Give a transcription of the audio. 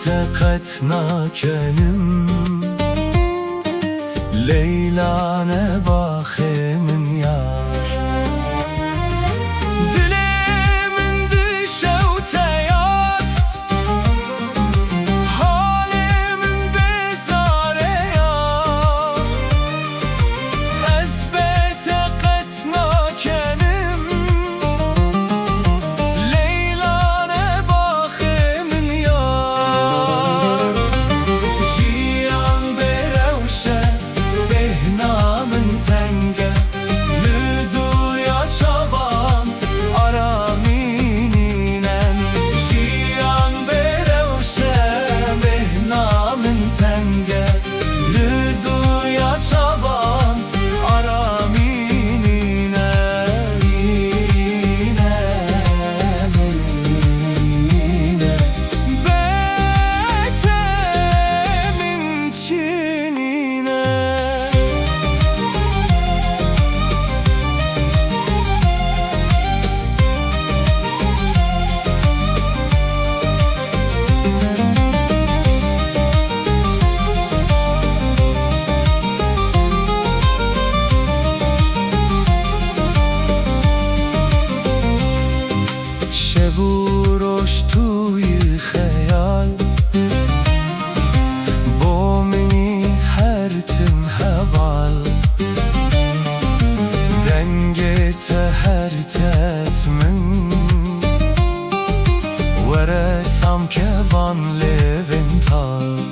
تقتنا كنم Leyla ne bakımın yar Dilimin düşevte yar Halimin bezare yar Ezbete qetna kenim Leyla ne bakımın yar Jiyan berevşe Behnamın tenge Lüduya çavan Aramininen Jiyan berevşe Behnamın tenge Lüduya çavan Aramininen Betemin çinine شبو روش توی خیال با منی هر تم هوال دنگت هر تتمن ورتم که وان لونتال